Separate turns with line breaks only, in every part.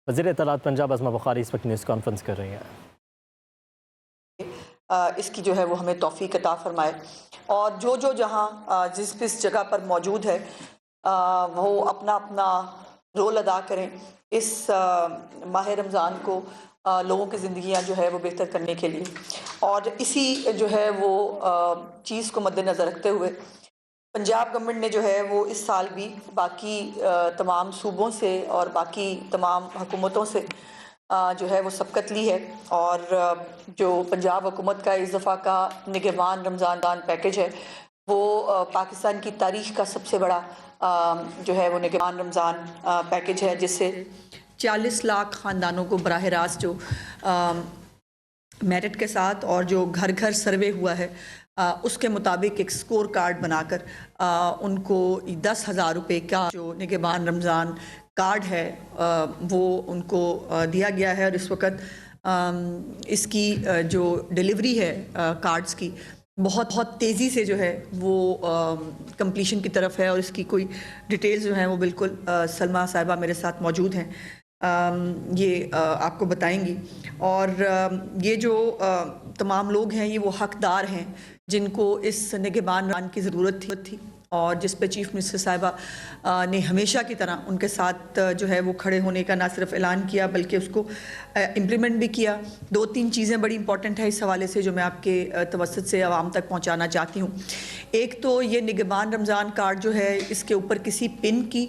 وزیر اطلاعات پنجاب عظمہ بخاری اس وقت نیوز کانفرنس کر رہی ہیں۔
اس کی جو ہے وہ ہمیں توفیق عطا فرمائے، اور جو جہاں جس جگہ پر موجود ہے وہ اپنا اپنا رول ادا کریں اس ماہ رمضان کو لوگوں کی زندگیاں جو ہے وہ بہتر کرنے کے لیے، اور اسی جو ہے وہ چیز کو مد نظر رکھتے ہوئے پنجاب گورنمنٹ نے جو ہے وہ اس سال بھی باقی تمام صوبوں سے اور باقی تمام حکومتوں سے جو ہے وہ سبقت لی ہے، اور جو پنجاب حکومت کا اس دفعہ کا نگہبان رمضان پیکیج ہے وہ پاکستان کی تاریخ کا سب سے بڑا جو ہے وہ نگہبان رمضان پیکیج ہے، جس سے 40 لاکھ خاندانوں کو براہ راست جو میرٹ کے ساتھ اور جو گھر گھر سروے ہوا ہے اس کے مطابق ایک سکور کارڈ بنا کر ان کو 10,000 روپے کا جو نگہبان رمضان کارڈ ہے وہ ان کو دیا گیا ہے، اور اس وقت اس کی جو ڈیلیوری ہے کارڈز کی بہت تیزی سے جو ہے وہ کمپلیشن کی طرف ہے، اور اس کی کوئی ڈیٹیلز جو ہیں وہ بالکل سلمہ صاحبہ میرے ساتھ موجود ہیں، یہ آپ کو بتائیں گی۔ اور یہ جو تمام لوگ ہیں یہ وہ حقدار ہیں جن کو اس نگہبان کی ضرورت تھی، اور جس پہ چیف منسٹر صاحبہ نے ہمیشہ کی طرح ان کے ساتھ جو ہے وہ کھڑے ہونے کا نہ صرف اعلان کیا بلکہ اس کو امپلیمنٹ بھی کیا۔ 2-3 چیزیں بڑی امپورٹنٹ ہیں اس حوالے سے جو میں آپ کے توسط سے عوام تک پہنچانا چاہتی ہوں۔ ایک تو یہ نگہبان رمضان کارڈ جو ہے اس کے اوپر کسی پن کی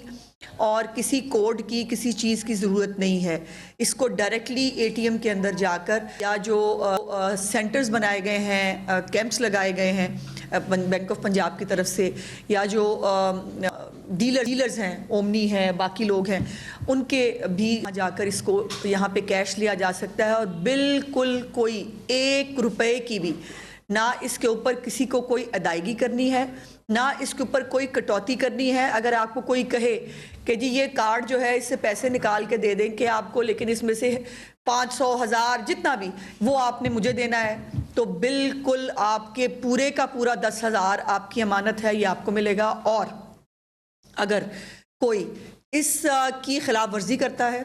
اور کسی کوڈ کی کسی چیز کی ضرورت نہیں ہے، اس کو ڈائریکٹلی اے ٹی ایم کے اندر جا کر یا جو سینٹرز بنائے گئے ہیں، کیمپس لگائے گئے ہیں بینک آف پنجاب کی طرف سے، یا جو ڈیلرز ہیں، اومنی ہیں، باقی لوگ ہیں، ان کے بھی جا کر اس کو یہاں پہ کیش لیا جا سکتا ہے، اور بالکل کوئی 1 روپے کی بھی نہ اس کے اوپر کسی کو کوئی ادائیگی کرنی ہے، نہ اس کے اوپر کوئی کٹوتی کرنی ہے۔ اگر آپ کو کوئی کہے کہ جی یہ کارڈ جو ہے اس سے پیسے نکال کے دے دیں کہ آپ کو، لیکن اس میں سے 500 1000 جتنا بھی وہ آپ نے مجھے دینا ہے، تو بالکل آپ کے پورے کا پورا 10,000 آپ کی امانت ہے، یہ آپ کو ملے گا۔ اور اگر کوئی اس کی خلاف ورزی کرتا ہے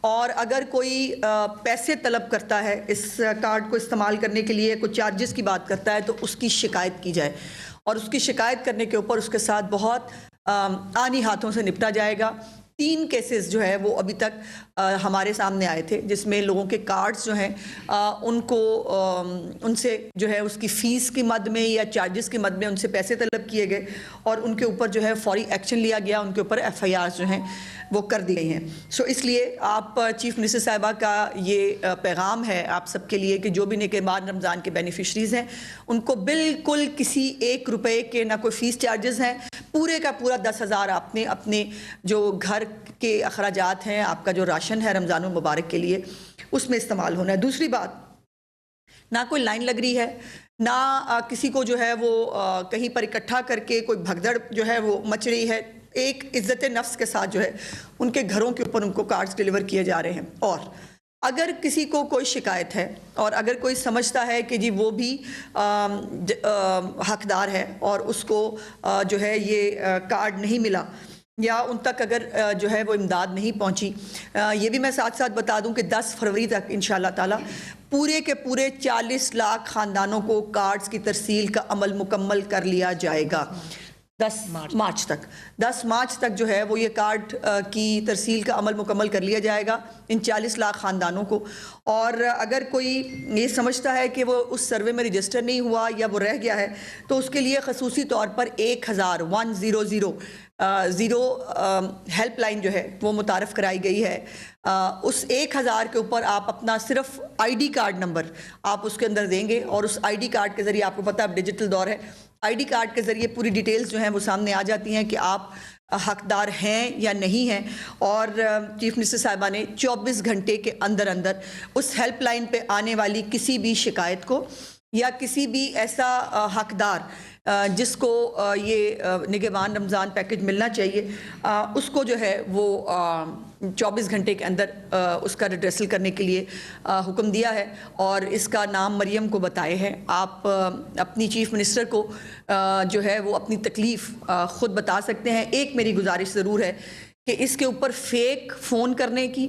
اور اگر کوئی پیسے طلب کرتا ہے اس کارڈ کو استعمال کرنے کے لیے، کوئی چارجز کی بات کرتا ہے، تو اس کی شکایت کی جائے، اور اس کی شکایت کرنے کے اوپر اس کے ساتھ بہت آنی ہاتھوں سے نپٹا جائے گا۔ 3 کیسز جو ہے وہ ابھی تک ہمارے سامنے آئے تھے جس میں لوگوں کے کارڈز جو ہیں ان کو ان سے جو ہے اس کی فیس کی مد میں یا چارجز کی مد میں ان سے پیسے طلب کیے گئے، اور ان کے اوپر جو ہے فوری ایکشن لیا گیا، ان کے اوپر FIRs جو ہیں وہ کر دی گئی ہیں۔ اس لیے آپ چیف منسٹر صاحبہ کا یہ پیغام ہے آپ سب کے لیے کہ جو بھی نگہبان رمضان کے بینیفیشریز ہیں ان کو بالکل کسی 1 روپے کے نہ کوئی فیس چارجز ہیں، پورے کا پورا 10,000 آپ نے اپنے جو گھر کے اخراجات ہیں، آپ کا جو راشن ہے رمضان المبارک کے لیے، اس میں استعمال ہونا ہے۔ دوسری بات، نہ کوئی لائن لگ رہی ہے، نہ کسی کو جو ہے وہ کہیں پر اکٹھا کر کے کوئی بھگدڑ جو ہے وہ مچ رہی ہے، ایک عزت نفس کے ساتھ جو ہے ان کے گھروں کے اوپر ان کو کارڈز ڈیلیور کیے جا رہے ہیں۔ اور اگر کسی کو کوئی شکایت ہے اور اگر کوئی سمجھتا ہے کہ جی وہ بھی حقدار ہے اور اس کو جو ہے یہ کارڈ نہیں ملا، یا ان تک اگر جو ہے وہ امداد نہیں پہنچی، یہ بھی میں ساتھ ساتھ بتا دوں کہ 10 فروری تک انشاءاللہ تعالی پورے کے پورے 40 لاکھ خاندانوں کو کارڈز کی ترسیل کا عمل مکمل کر لیا جائے گا۔ 10 مارچ تک جو ہے وہ یہ کارڈ کی ترسیل کا عمل مکمل کر لیا جائے گا ان 40 لاکھ خاندانوں کو۔ اور اگر کوئی یہ سمجھتا ہے کہ وہ اس سروے میں رجسٹر نہیں ہوا یا وہ رہ گیا ہے، تو اس کے لیے خصوصی طور پر 1,100 ہیلپ لائن جو ہے وہ متعارف کرائی گئی ہے۔ اس 1,000 کے اوپر آپ اپنا صرف ID کارڈ نمبر آپ اس کے اندر دیں گے، اور اس ID کارڈ کے ذریعے، آپ کو پتہ ہے اب ڈیجیٹل دور ہے، ID کارڈ کے ذریعے پوری ڈیٹیلز جو ہیں وہ سامنے آ جاتی ہیں کہ آپ حقدار ہیں یا نہیں ہیں۔ اور چیف منسٹر صاحبہ نے 24 گھنٹے کے اندر اندر اس ہیلپ لائن پہ آنے والی کسی بھی شکایت کو یا کسی بھی ایسا حقدار جس کو یہ نگہبان رمضان پیکج ملنا چاہیے، اس کو جو ہے وہ 24 گھنٹے کے اندر اس کا ریڈریسل کرنے کے لیے حکم دیا ہے، اور اس کا نام مریم کو بتائے ہیں۔ آپ اپنی چیف منسٹر کو جو ہے وہ اپنی تکلیف خود بتا سکتے ہیں۔ ایک میری گزارش ضرور ہے کہ اس کے اوپر فیک فون کرنے کی،